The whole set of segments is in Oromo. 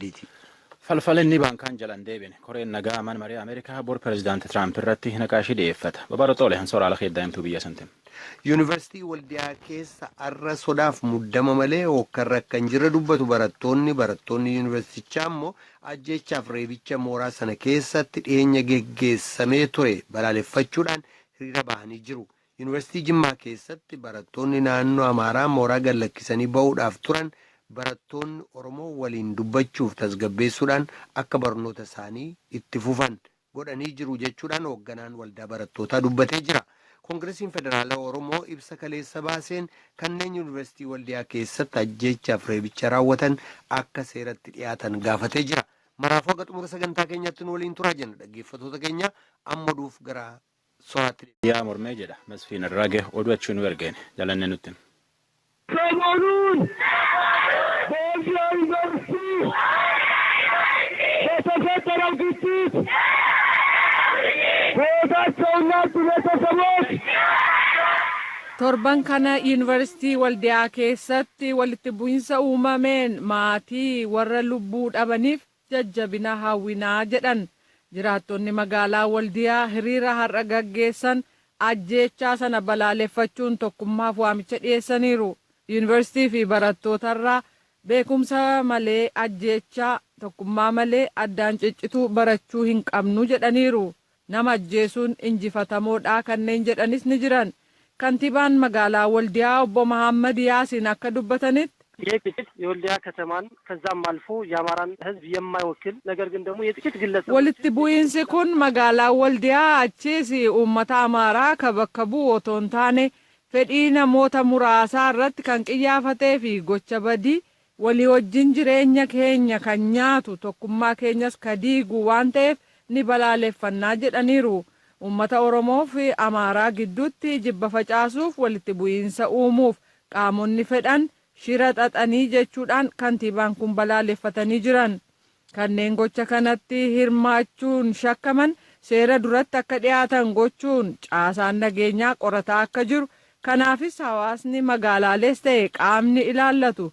abdiiti. Falfalinni baankaan jalan deebine koreen nagaa man marii Ameerikaa bor pirezidaanti Tiraamp irratti naqaashii dhiyeeffata. Babara Xoole hansoora ala keeddaa himtuu biyya santiin. Yuunivarsiitii Waldiyaa keessa arra sodaaf muddama malee hokkarra kan jira dubbatu barattoonni yuunivarsiitichaa immoo ajjeechaaf reebicha mooraa sana keessatti dhiyeenya geggeessamee ture balaaleffachuudhaan hiriira bahanii jiru. Yuunivarsiitii Jimmaa keessatti barattoonni naannoo Amaaraa mooraa gallakkisanii ba'uudhaaf turan barattoonni Oromoo waliin dubbachuuf tasgabbeessuudhaan akka barnoota isaanii itti fufan godhanii jiru jechuudhaan hoogganaan waldaa barattootaa dubbatee jira. Koongiresiin Federaalaa Oromoo ibsa kaleessa baaseen kanneen yuunivarsiitii Waldiyaa keessatti ajjeechaaf reebicha raawwatan akka seeratti dhiyaatan gaafatee jira. Maraafuu akka xumura sagantaa keenyatti nu waliin turaa jenna dhaggeeffattoota keenya amma duuf gara soraatti. Yaa mormee jedha Masfiin Irraagee oduu achi nu ergeen jalanne nutti. ሰሞኑን በወልዲያ ዩኒቨርሲቲ በተፈጠረው ግጭት ሕይወታቸውን ላጡ ቤተሰቦች torban kana yuunivarsiitii Waldiyaa keessatti walitti bu'insa uumameen maatii warra lubbuu dhabaniif jajjabina hawwinaa jedhan jiraattonni magaalaa Waldiyaa hiriira har'a gaggeessan ajjeechaa sana balaaleffachuun tokkummaaf waamicha dhiyeessaniiru. Yuunivarsiitii fi barattootarraa beekumsa malee ajjeechaa tokkummaa malee addaan ciccituu barachuu hin qabnu jedhaniiru. Nama ajjeesuun injifatamoodha kanneen jedhanis ni jiran. Kantiibaan magaalaa Waldiyaa obbo Mahammad Yaasin akka dubbatanitti ይህ ግጭት የወልዲያ ከተማን ከዛም አልፎ የአማራን ሕዝብ የማይወክል ነገር ግን ደግሞ የጥቂት ግለሰብ walitti bu'iinsi kun magaalaa Waldiyaa achiis uummata Amaaraa ka bakka bu'u otoo hin taane fedhii namoota muraasaa irratti kan qiyyaafatee fi gocha badii walii wajjin jireenya keenya kan nyaatu tokkummaa keenyas ka diigu waan ta'eef ni balaaleffannaa jedhaniiru. Uummata Oromoo fi Amaaraa gidduutti jibba facaasuuf walitti bu'iinsa uumuuf qaamonni fedhan shira xaxanii jechuudhaan kantiibaan kun balaaleffatanii jiran. Kanneen gocha kanatti hirmaachuun shakkaman seera duratti akka dhiyaatan gochuun caasaan nageenyaa qorataa akka jiru. Kanaafis hawaasni magaalaalees ta'e qaamni ilaallatu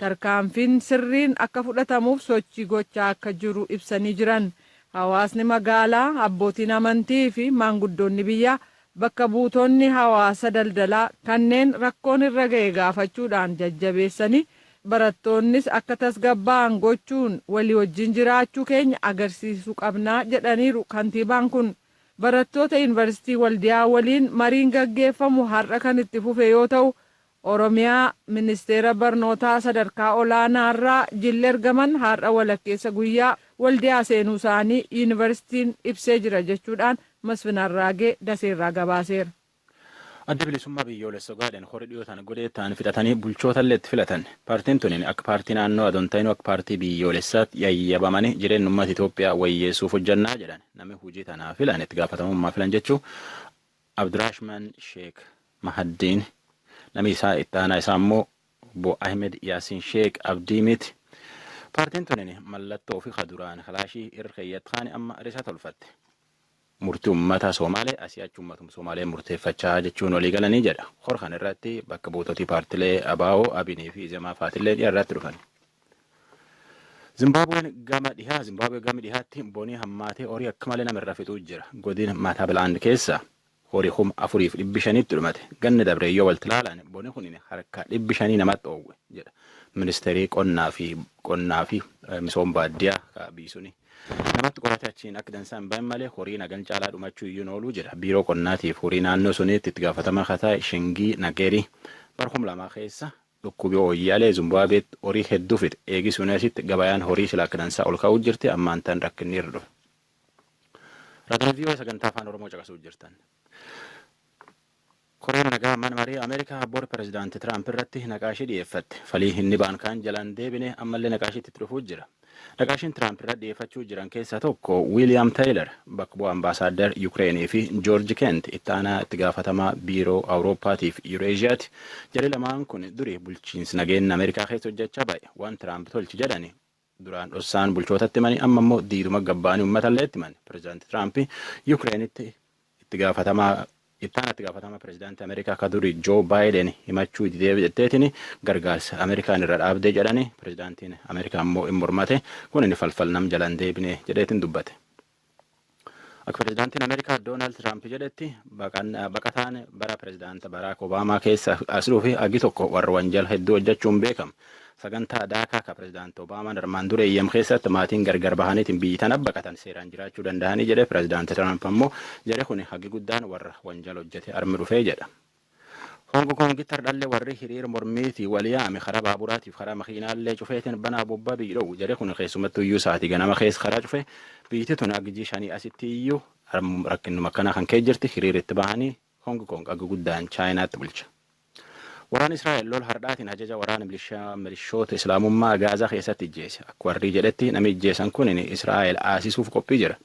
tarkaanfiin sirriin akka fudhatamuuf sochii gochaa akka jiru ibsanii jiran. Hawaasni magaalaa abbootiin amantii fi maanguddoonni biyyaa bakka buutonni hawaasa daldalaa kanneen rakkoon irra ga'e gaafachuudhaan jajjabeessanii barattoonnis akka tasgabba'an gochuun walii wajjin jiraachuu keenya agarsiisuu qabnaa jedhaniiru kantiibaan kun. Barattoota yuunivarsiitii Waldiyaa waliin mariin gaggeeffamu har'a kan itti fufe yoo ta'u Oromiyaa ministeera barnootaa sadarkaa olaanaarraa jilli ergaman har'a walakkeessa guyyaa Waldiyaa seenuu isaanii yuunivarsiitiin ibsee jira jechuudhaan Masfin Arraagee Daseerraa gabaaseera. Adda bilisummaa biyyoolessa gaadhan horii dhiyootaan godheettaan fixatanii bulchootaallee itti filatan. Paartiin tuniin akka paartii naannoo adoontaayinuu akka paartii biyyoolessaatti yayyabamanii jireenya uummata Itoophiyaa wayyeessuuf hojjannaa jedhan. Namni hojii tanaa filan itti gaafatamummaa filan jechuun Abduraashman Sheek Mahaddiin namni isaa itti aanaa isaa immoo obbo Ahmed Yaasiin Sheek Abdii miti. Paartiin tuniin mallattoo fi kaduraan kalaashii irra keeyyattaan amma risaa tolfatte. Murtii uummata Somaalee asiyaachuu uummatuma Somaalee murteeffachaa jechuun walii galanii jedha. Hor kan irratti bakka buutootii paartilee Abaa'oo, Abinii fi Izemaa faatillee irratti dhufan. Zimbaabuween gama dhihaatti bonii hammaatee horii akka malee namarraa fixuu jira. Godina Maatabilaand keessa horii 4,500tti dhumate. Ganni dabree yoo walitti ilaalan bonii kun harka 500 namatti oowwe jedha. Ministeerii qonnaa fi misooma baadiyyaa biisuni. Namatti qoratee achiin akka dansaan bahin malee horii nagan caalaa dhumachuu iyyuu ooluu jira. Biiroo qonnaatiif horii naannoo suniitti itti gaafatamaa kataa Shingii Nageerii barhum lamaa keessa dhukkubii ooyyaalee Zimbaabuweetti horii hedduu fixe. Eegisuun asitti gabayaan horii silaa akka dansaa ol ka'uu jirti ammaan tan rakkinni irra dhufe. Raadiyoo sagantaa afaan Oromoo caqasuu jirtan. Koreen nagaa mana marii Ameerikaa bor pirezidaantii Tiraamp irratti naqaashii dhiyeeffatte. Falii inni baankaan jalaan deebine ammallee naqaashiitti dhufuu jira. Naqaashiin Tiraamp irra dhiyeeffachuu jiran keessaa tokko Wiiliyaam Taayilar bakka bu'aa ambaasaaddar Yuukireenii fi Joorji Kent itti aanaa itti gaafatamaa biiroo Awurooppaatii fi Yuureeziyaati. Jarri lamaan kun durii bulchiinsi nageenya Ameerikaa keessa hojjechaa ba'e waan Tiraamp tolchi jedhani duraan dhossaan bulchootatti himanii amma immoo diiduma gabbaanii uummatallee itti himani. Pirezidaantii Tiraamp Yuukireenitti itti gaafatamaa ittaanatti gaafatama pirezidaantii Ameerikaa akka durii Joo Baayiden himachuu deebiteetiin gargaarsa Ameerikaan irra dhaabdee jedhani pirezidaantiin Ameerikaa immoo hin mormate kun inni falfal nam jalan deebine jedheetiin dubbate. Akka pirezidaantiin Ameerikaa Doonaald Tiraamp jedhetti baqataan bara pirezidaanta Baraak Obaamaa keessa as dhufe agi tokko warra wanjala hedduu hojjechuun beekama. Sagantaa daakaa ka pirezidaantii Obaamaan armaan dura eeyyam keessatti maatiin gargar bahaniitiin biyyi tana baqatan seeraan jiraachuu danda'anii jedhe pirezidaantii Tiraamp ammoo jedhe kun hagi guddaan warra wanjala hojjete armi dhufee jedha. Hongo Kongitti hardhallee warri hiriira mormiitii walii yaame karaa baaburaatiif karaa makiinaallee cufeetiin banaa bobbaa biyyi dhowu jedhe kun keessumattuu iyyuu sa'aatii ganama keessa karaa cufe biyyiti tun agijii shanii asitti iyyuu rakkinnuma akkanaa kan kee jirti hiriiritti bahanii Hongo Kong aga guddaan chaayinaatti bulcha. Waraan Israa'el lol hardhaatiin ajaja waraana milishoota Islaamummaa Gaazaa keessatti ijjeese. Akka warri jedhetti namni ijjeesan kun Israa'el aasisuuf qophii jira.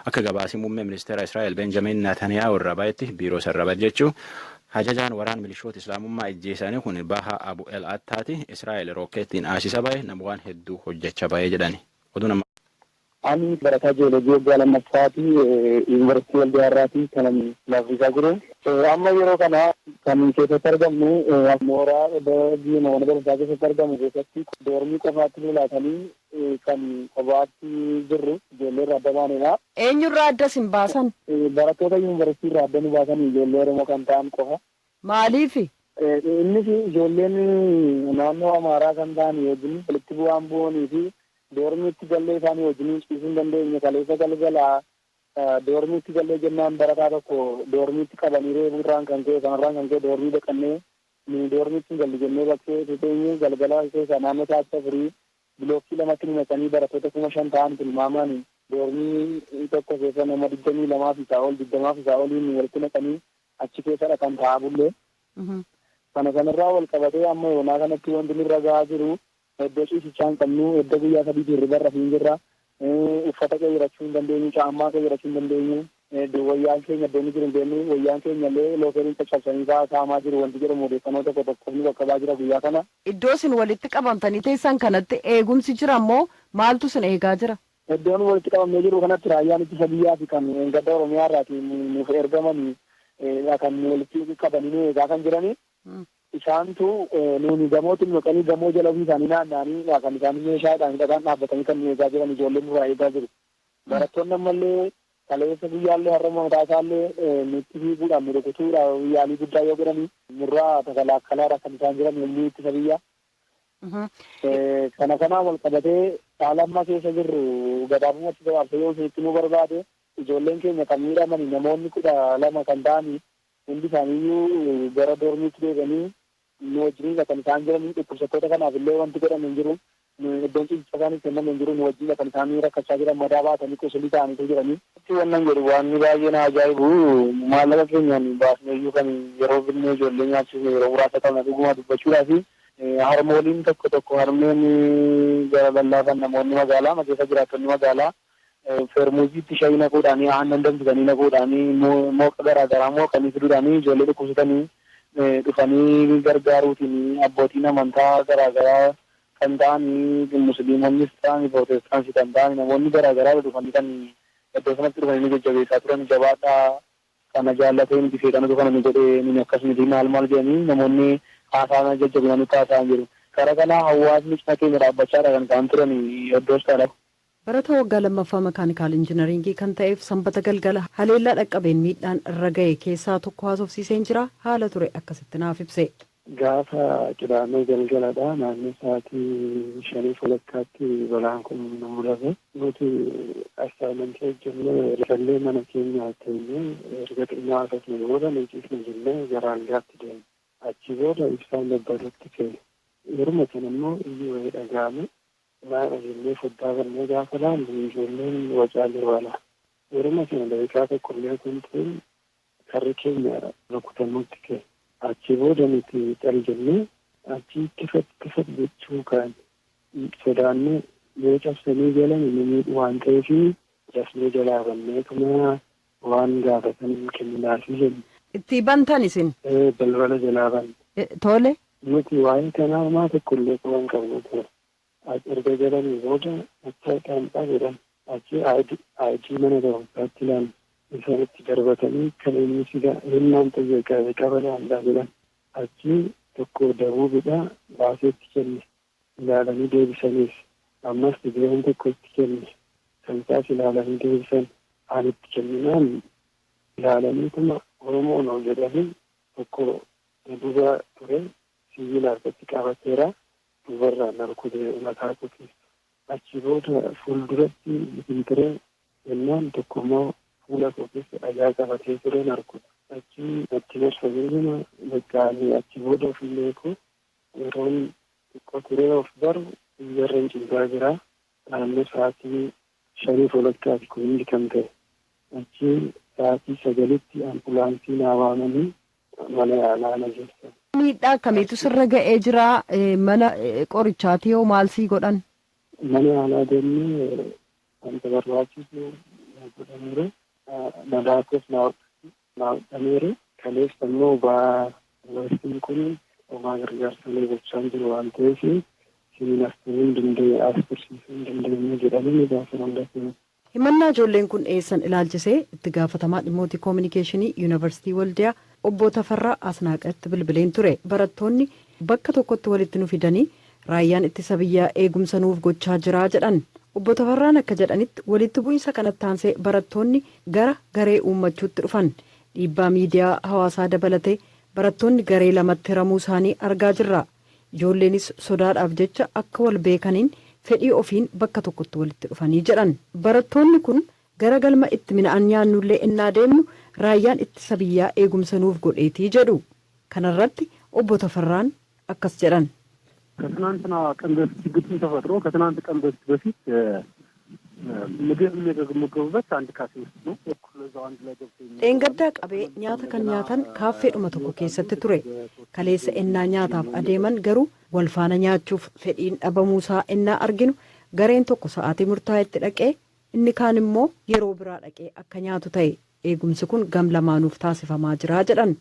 Akka gabaasii muummee ministeera Israa'el Benjamin Netanyahu irraa baay'etti biiroo sarara jechuun ajajaan waraan milishoota Islaamummaa ijjeesanii kun Baha Abu El Attaati Israa'el rookeettiin aasisa baay'ee nama waan hedduu hojjechaa baay'ee jedhani. Ani barataa jiyoolojii waggaa lammaffaati yuunivarsiitii Waldiyaarraati kanan laafisaa jiru. Amma yeroo kana kan keessatti argamnu mooraa mana barumsaa keessatti argamu keessatti doormii qofaatti lulaatanii kan kophaatti jirru ijoollee irraa adda baanedha. Eenyurraa adda isin baasan? Barattoota yuunivarsiitii irraa adda nu baasan ijoollee Oromoo kan ta'an qofa. Maaliifi? Innis ijoolleen naannoo Amaaraa kan ta'an wajjin walitti bu'aan bu'anii fi doormiitti gallee isaanii wajjin ciisuu hin dandeenye kaleessa galgalaa doormiitti gallee jennaan barataa tokko doormiitti qabanii reebuurraan kan ka'e kanarraan kan ka'e doormii dhaqannee doormiitti galli jennee bakkee tuteenye galgala keessa naannoo taa'acha firii bilookii lamatti himatanii barattoota 5,000 ta'an tilmaamaan doormii tokko keessa nama 22 fi isaa ol 20 fi isaa oliin walitti naqanii achi keessa dhaqan taa'aa bullee. Kana kanarraa wal qabatee amma yoonaa kanatti wanti nurra gahaa jiru iddoo ciisichaan qabnu iddoo guyyaa 3 jirri barra fi jirra uffata qayyarachuu hin dandeenyu caammaa qayyarachuu hin dandeenyu wayyaan keenya iddoo jiru hin deemnu wayyaan keenya illee lookeriin caccabsanii saamaa jiru wanti jedhamu odeeffannoo tokko tokkoof nu bakka baa jira guyyaa kana. Iddoo isin walitti qabamtanii teessan kanatti eegumsi jira moo maaltu isin eegaa jira? Iddoon walitti qabamnee jiru kanatti raayyaan ittisa biyyaa fi kan gadda Oromiyaa irraatii nuuf ergamanii kan walitti qabanii eegaa kan jiranii. Isaantu nuuni gamootiin maqanii gamoo jala ofii isaanii naanna'anii kan isaanii meeshaadhaan hidhataan dhaabbatanii kan eegaa jiran ijoolleen nurraa eegaa jiru. Barattoonni ammallee kaleessa guyyaallee har'a mataa isaallee nutti fiiguudhaan nu rukutuudhaan yaalii guddaa yoo godhanii nurraa takalaakkalaadha kan isaan jiran yommuu ittisa biyyaa. Kana kanaan wal qabatee haala ammaa keessa jirru gabaabumatti gabaabsa yoo isinitti nu barbaade ijoolleen keenya kan miidhamanii namoonni 12 kan ta'anii hundi isaaniiyyuu gara doormiitti deebi'anii nu wajjin kan isaan jiranii dhukkubsattoota kanaaf illee wanti godhame hin jiru iddoon ciisicha isaanii kenname hin jiru nu wajjin kan isaan rakkachaa jiran madaa baatanii qosolii ta'anii jiranii. Wannan jedhu waan baay'ee na ajaa'ibu maallaqa keenyaan baasneeyyuu kan yeroo binnee ijoollee nyaachisne yeroo muraasa qabna dhuguma dubbachuudhaa fi harmooliin tokko harmeen gara bal'aa kan namoonni magaalaa keessa jiraattonni magaalaa fermuuziitti shaayii naquudhaanii aannan danfisanii naquudhaanii mooqa garaagaraa mooqanii fiduudhaanii ijoollee dhukkubsatanii dhufanii gargaaruutiin abbootiin amantaa garaagaraa kan ta'anii musliimonnis ta'anii pirootestaansi kan ta'anii namoonni garaagaraa dhufanii kan iddoo sanatti dhufanii jajjabeessaa turan jabaadhaa kana jaallatee miti fedhan dhufan ni godhee ni akkasumatti maal jedhanii namoonni haasaan jajjabinanii taasisaan jiru. Karaa kana hawaasni cina keenya dhaabbachaadha kan isaan turan iddoos kadha. Barataa waggaa lammaffaa makaanikaal injinaringii kan ta'eef sanbata galgala haleellaa dhaqqabeen miidhaan irra ga'e keessaa tokko haasofsiiseen jira haala ture akkasitti naaf ibse. Gaafa qidaamee galgaladha naannoo sa'aatii 5:00 balaan kun nu mul'ate nuti asaayimantee jennee risallee mana keenyaa teenyee erga xinnaa akkasuma booda leencisne jennee gara algaatti deemne achi booda ibsaan dabbalutti ka'e yeruma sana immoo iyyuu wayii dhaga'ame maal jennee foddaa kannee gaafa laallu ijoolleen wacaa jiru ala yeruma sana daqiiqaa tokkollee kun ta'e karri keenya rukutamutti ka'e. Achi booda nuti xal jennee achi tifat jechuu kan sodaannee yoo cabsanii jalan inni waan ta'eef cabsanii jalaa banneetuma waan gaafatan kennaafii jennu. Itti bantan isin? Balbala jalaa banne. Tole. Nuti waa'ee kanaa homaa tokkollee qaban qabnu ture. Erga jalanii booda akka dhaanxaa jedhan achi aayidii mana barumsaatti ilaalu. isanitti darbatanii kan inni sida hinnaan xiyyeeffate qabala handaa jedhan achi tokko dabuubidha baaseetti kenne ilaalanii deebisaniif ammas Tigreen tokko itti kenne sansaas ilaalanii deebisan aanitti kenninaan ilaalaniituma Oromoon ol jedhanii tokko duuba ture sibiila harkatti qabateera duubarraan narkutee mataa qoteessa achi booda fuulduratti biqiltiree jennaan tokko immoo fuula koo keessa dhagaa qabatee ture narkuta achi natti marfamee beekaanii achi booda ofillee koo yeroon xiqqoo turee of baru biyyarreen ciisaa jira naannoo sa'aatii 5 walakkaati kun hundi kan ta'e achi sa'aatii 9tti ambulaansii naa waamanii mana yaalaa na geessan. Miidhaa akkamiitu sirra ga'ee jira mana qorichaati yoo maal sii godhan? Mana yaalaa deemnee wanta barbaachisu godhameera madaakos naawudhameera kaleessa immoo yuunivarsiitiin kun homaa gargaarsalee gochaa jiru waan ta'eef siniin as turuu hin dandeenye as tursiisuu hin dandeenye jedhamanii gaafa hundatee. Himannaa ijoolleen kun eessan ilaalchisee itti gaafatamaa dhimmoota koominikeeshinii yuunivarsiitii Waldiyaa obbo Tafarraa Asnaaqatti bilbileen ture. Barattoonni bakka tokkotti walitti nu fidanii raayyaan ittisa biyyaa eegumsa nuuf gochaa jira jedhan. Obbo Tafarraan akka jedhanitti walitti bu'iinsa kanatti aansee barattoonni gara garee uummachuutti dhufan. Dhiibbaa miidiyaa hawaasaa dabalatee barattoonni garee lamatti hiramuu isaanii argaa jirra. Ijoolleenis sodaadhaaf jecha akka wal beekaniin fedhii ofiin bakka tokkotti walitti dhufanii jedhan. Barattoonni kun gara galma itti midhaan nyaannullee innaa deemnu raayyaan ittisa biyyaa eegumsa nuuf godheetii jedhu. Kanarratti obbo Tafarraan akkas jedhan. ከትናንትና ቀን በፊት ግጭት ተፈጥሮ ከትናንት ቀን በፊት ምግብ የሚመገቡበት አንድ ካፌ ውስጥ ነው። እዛው አንድ ላይ ገብተው Dheengaddaa qabee nyaata kan nyaatan kaaffeedhuma tokko keessatti ture. Kaleessa ennaa nyaataaf adeeman garuu wal faana nyaachuuf fedhiin dhabamuusaa ennaa arginu gareen tokko sa'aatii murtaa'etti dhaqee inni kaan immoo yeroo biraa dhaqee akka nyaatu ta'e eegumsi kun gam lamaanuuf taasifamaa jira jedhan.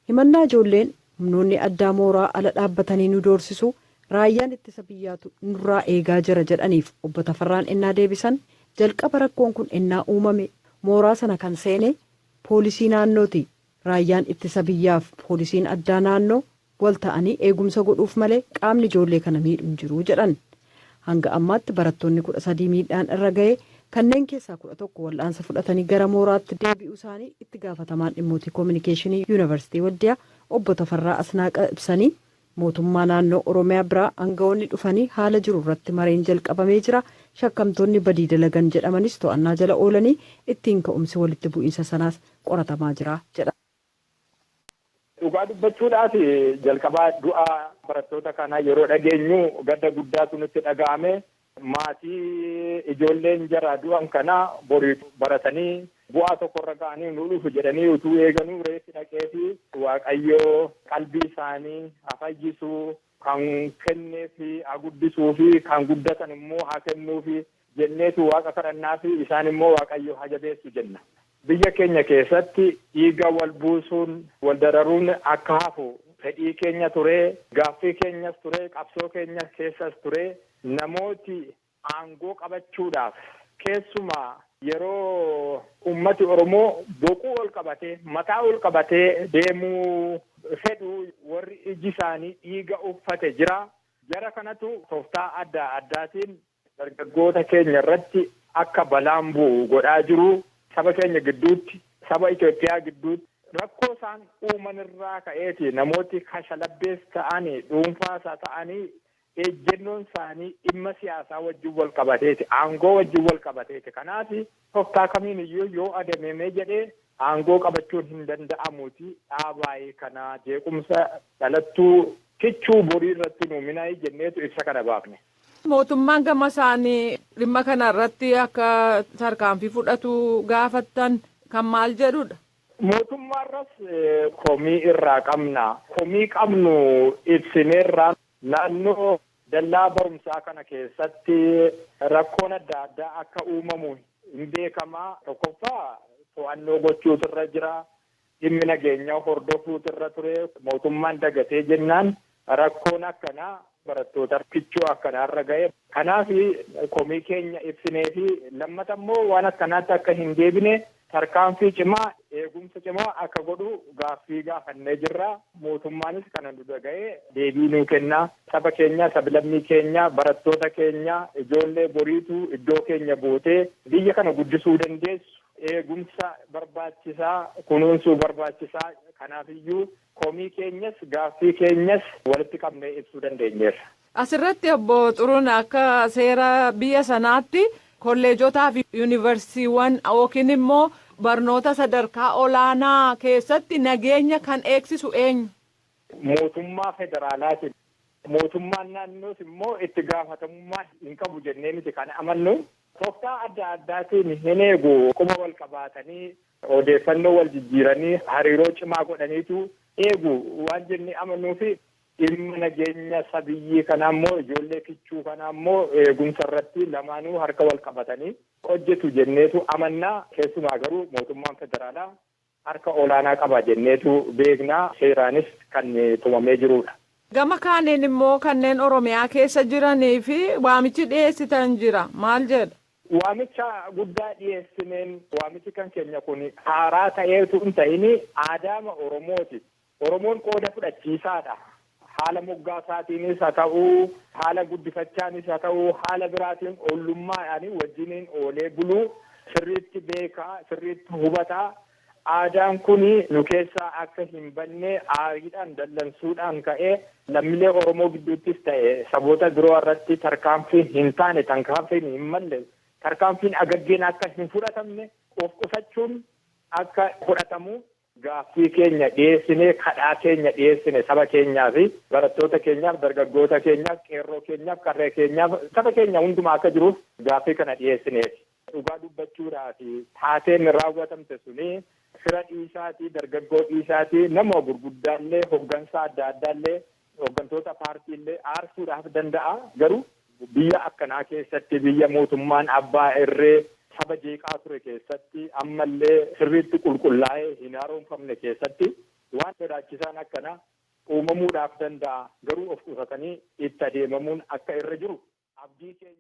Himannaa ijoolleen humnoonni addaa mooraa ala dhaabbatanii nu doorsisu raayyaan ittisa biyyaatu nurraa eegaa jira jedhaniif obbo Tafarraan ennaa deebisan jalqaba rakkoon kun ennaa uumame mooraa sana kan seene poolisii naannooti. Raayyaan ittisa biyyaaf poolisiin addaa naannoo wal ta'anii eegumsa godhuuf malee qaamni ijoollee kana miidhuun jiru jedhan. Hanga ammaatti barattoonni 13 miidhaan irra ga'e kanneen keessaa 11 wal'aansa fudhatanii gara mooraatti deebi'uu isaanii itti gaafatamaan dhimmoota koominikeeshinii yuunivarsiitii Waldiyaa obbo Tafarraa Asnaaqa ibsanii mootummaa naannoo Oromiyaa biraa aangawoonni dhufanii haala jiru irratti mareen jalqabamee jira. Shakkamtoonni badii dalagan jedhamanis to'annaa jala oolanii ittiin ka'umsi walitti bu'iinsa sanaas qoratamaa jira jedha. Dhugaa dubbachuudhaaf jalqabaa du'aa barattoota kanaa yeroo dhageenyu gadda guddaatu nutti dhaga'ame. Maatii ijoolleen jara du'an kanaa borii baratanii bu'aa tokkorra ga'anii nu dhufu jedhanii utuu eeganuu reessi dhaqeefi Waaqayyoo qalbii isaanii haa fayyisuu kan kennee fi haa guddisuu fi kan guddatan immoo haa kennuu fi jenneetu Waaqa kadhannaa fi isaan immoo Waaqayyoo haa jabeessu jenna. Biyya keenya keessatti dhiiga wal buusuun wal dararuun akka hafu fedhii keenya ture, gaaffii keenyas ture, qabsoo keenya keessas ture. Namooti aangoo qabachuudhaaf keessumaa yeroo ummati Oromoo boquu ol qabatee mataa ol qabatee deemuu fedhu warri iji isaanii dhiiga uffate jira. Jara kanatu tooftaa adda addaatiin dargaggoota keenya irratti akka balaan bu'u godhaa jiru. Saba keenya gidduutti, saba Itoophiyaa gidduutti rakkoo isaan uuman irraa ka'eeti namooti kashalabbees ta'anii dhuunfaasaa ta'anii ejjennoon isaanii dhimma siyaasaa wajjin wal qabateeti, aangoo wajjin wal qabateeti. Kanaaf tooftaa kamiin iyyuu yoo adeemee jedhee aangoo qabachuun hin danda'amuuti. Dhaabaayee kana jeequmsa dhalattuu kichuu borii irratti nuuminaa jenneetu ibsa kana baafne. Mootummaan gama isaanii dhimma kana irratti akka tarkaanfii fudhatu gaafattan kan maal jedhudha? Mootummaarras komii irraa qabna. Komii qabnu ibsineerraa naannoo dallaa barumsaa kana keessatti rakkoon adda addaa akka uumamu hin beekamaa. Tokkoffaa to'annoo gochuutu irra jira. Dhimmi nageenyaa hordofuutu irra ture. Mootummaan dagatee jennaan rakkoon akkanaa barattoota kichuu akkanaarra ga'e. Kanaaf komii keenya ibsinee fi lammata immoo waan akkanaatti akka hin deebine tarkaanfii cimaa eegumsa cimaa akka godhu gaaffii gaafannee jirra. Mootummaanis kana nu dhaga'ee deebii nuu kenna. Saba keenya, sablammii keenya, barattoota keenya, ijoollee boriitu iddoo keenya bootee biyya kana guddisuu dandeessu. Eegumsa barbaachisaa, kunuunsuu barbaachisaa. Kanaafiyyuu komii keenyas gaaffii keenyas walitti qabnee ibsuu dandeenyeerra. Asirratti obbo Xuruun akka seera biyya sanaatti kolleejotaa fi yuunivarsiiwwan yookiin immoo barnoota sadarkaa olaanaa keessatti nageenya kan eegsisu eenyu? Mootummaa federaalaati. Mootummaan naannoos immoo itti gaafatamummaa hin qabu jennee miti kan amannu. Tooftaa adda addaatiin hin eegu quma wal qabaatanii odeeffannoo wal jijjiiranii hariiroo cimaa godhaniitu eegu waan jennee amannuufi dhimma nageenya sabiyyii kanaa immoo ijoollee kichuu kanaa immoo eegumsa irratti lamaanuu harka wal qabatanii hojjetu jenneetu amannaa. Keessumaa garuu mootummaan federaalaa harka olaanaa qaba jenneetu beeknaa. Seeraanis kan tumamee jirudha. Gama kaaniin immoo kanneen Oromiyaa keessa jiranii fi waamichi dhiyeessitan jira. Maal jedha? Waamicha guddaa dhiyeessineen waamichi kan keenya kun haaraa ta'eetu hin ta'in aadaama Oromooti. Oromoon qooda fudhachiisaadha. Haala moggaasaatiinis haa ta'uu, haala guddifachaanis haa ta'uu, haala biraatiin ollummaadhaan wajjiniin oolee buluu sirriitti beekaa, sirriitti hubataa. Aadaan kun nu keessaa akka hin banne aariidhaan dallansuudhaan ka'ee lammiilee Oromoo gidduuttis ta'e saboota biroo irratti tarkaanfiin hin taane, tarkaanfiin hin malle, tarkaanfiin agaggeen akka hin fudhatamne of qusachuun akka fudhatamu gaaffii keenya dhiyeessine, kadhaa keenya dhiyeessine saba keenyaa fi barattoota keenyaaf, dargaggoota keenyaaf, qeerroo keenyaaf, qarree keenyaaf, saba keenya hundumaa akka jiruuf gaaffii kana dhiyeessineeti. Dhugaa dubbachuudhaaf taateen raawwatamte suni fira dhiisaatii, dargaggoo dhiisaatii, nama gurguddaallee, hoggansa adda addaallee, hoggantoota paartiillee aarsuudhaaf danda'a. Garuu biyya akkanaa keessatti, biyya mootummaan abbaa irree saba jeeqaa ture keessatti, ammallee sirriitti qulqullaa'ee hin haaromfamne keessatti waan sodaachisaan akkanaa uumamuudhaaf danda'a. Garuu of qusatanii itti adeemamuun akka irra jiru abdii keenya.